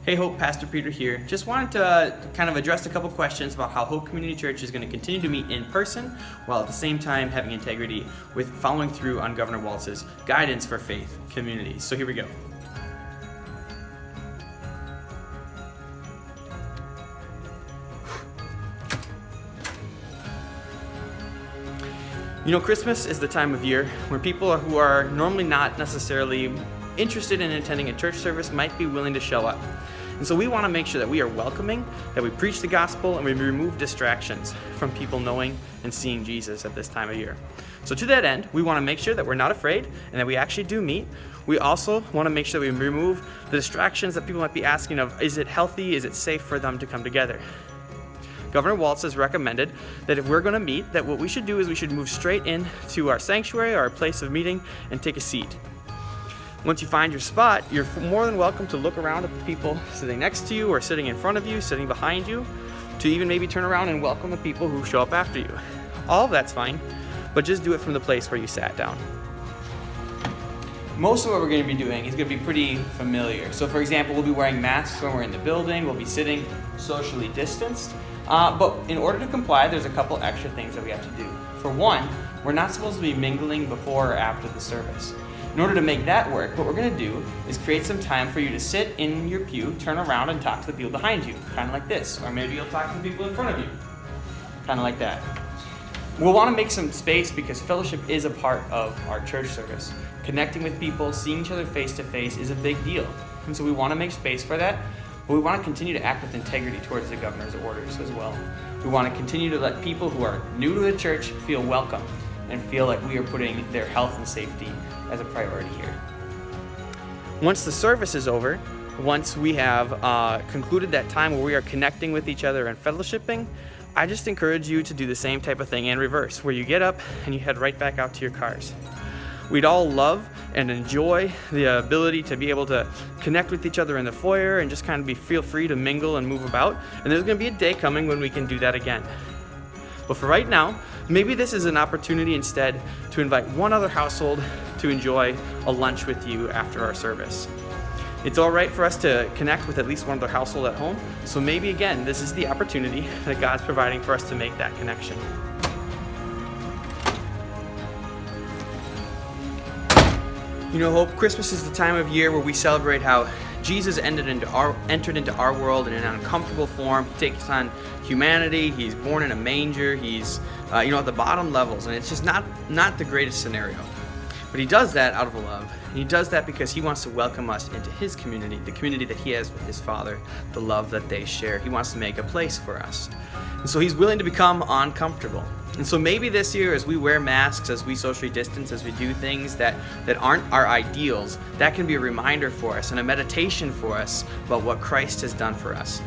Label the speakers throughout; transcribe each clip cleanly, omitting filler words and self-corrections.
Speaker 1: Hey Hope, Pastor Peter here. Just wanted to kind of address a couple questions about how Hope Community Church is going to continue to meet in person while at the same time having integrity with following through on Governor Walz's guidance for faith communities. So here we go. You know, Christmas is the time of year where people who are normally not necessarily interested in attending a church service might be willing to show up. And so we want to make sure that we are welcoming, that we preach the gospel, and we remove distractions from people knowing and seeing Jesus at this time of year. So to that end, we want to make sure that we're not afraid and that we actually do meet. We also want to make sure that we remove the distractions that people might be asking of, is it healthy, is it safe for them to come together? Governor Walz has recommended that if we're going to meet, that what we should do is we should move straight into our sanctuary, our place of meeting, and take a seat. Once you find your spot, you're more than welcome to look around at the people sitting next to you or sitting in front of you, sitting behind you, to even maybe turn around and welcome the people who show up after you. All of that's fine, but just do it from the place where you sat down. Most of what we're going to be doing is going to be pretty familiar. So for example, we'll be wearing masks when we're in the building, we'll be sitting socially distanced, but in order to comply, there's a couple extra things that we have to do. For one, we're not supposed to be mingling before or after the service. In order to make that work, what we're going to do is create some time for you to sit in your pew, turn around and talk to the people behind you, kind of like this. Or maybe you'll talk to the people in front of you, kind of like that. We'll want to make some space because fellowship is a part of our church service. Connecting with people, seeing each other face to face is a big deal. And so we want to make space for that, but we want to continue to act with integrity towards the governor's orders as well. We want to continue to let people who are new to the church feel welcome and feel like we are putting their health and safety as a priority here. Once the service is over, once we have concluded that time where we are connecting with each other and fellowshipping, I just encourage you to do the same type of thing in reverse, where you get up and you head right back out to your cars. We'd all love and enjoy the ability to be able to connect with each other in the foyer and just kind of feel free to mingle and move about. And there's going to be a day coming when we can do that again. But for right now, maybe this is an opportunity instead to invite one other household to enjoy a lunch with you after our service. It's all right for us to connect with at least one other household at home, so maybe again, this is the opportunity that God's providing for us to make that connection. You know, Hope, Christmas is the time of year where we celebrate how Jesus entered into our world in an uncomfortable form. He takes on humanity. He's born in a manger. He's, at the bottom levels, and it's just not the greatest scenario. But he does that out of love. And he does that because he wants to welcome us into his community, the community that he has with his Father, the love that they share. He wants to make a place for us. And so he's willing to become uncomfortable. And so maybe this year, as we wear masks, as we socially distance, as we do things that aren't our ideals, that can be a reminder for us and a meditation for us about what Christ has done for us.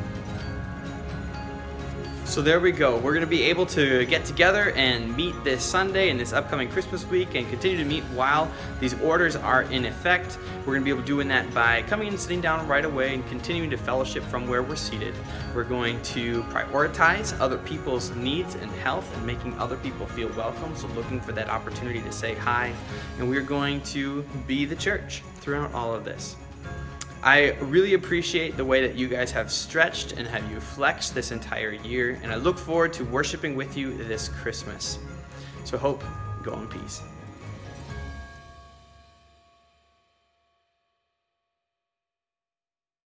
Speaker 1: So there we go. We're going to be able to get together and meet this Sunday and this upcoming Christmas week and continue to meet while these orders are in effect. We're going to be able to do that by coming and sitting down right away and continuing to fellowship from where we're seated. We're going to prioritize other people's needs and health and making other people feel welcome, so looking for that opportunity to say hi. And we're going to be the church throughout all of this. I really appreciate the way that you guys have stretched and have you flexed this entire year, and I look forward to worshiping with you this Christmas. So Hope, go in peace.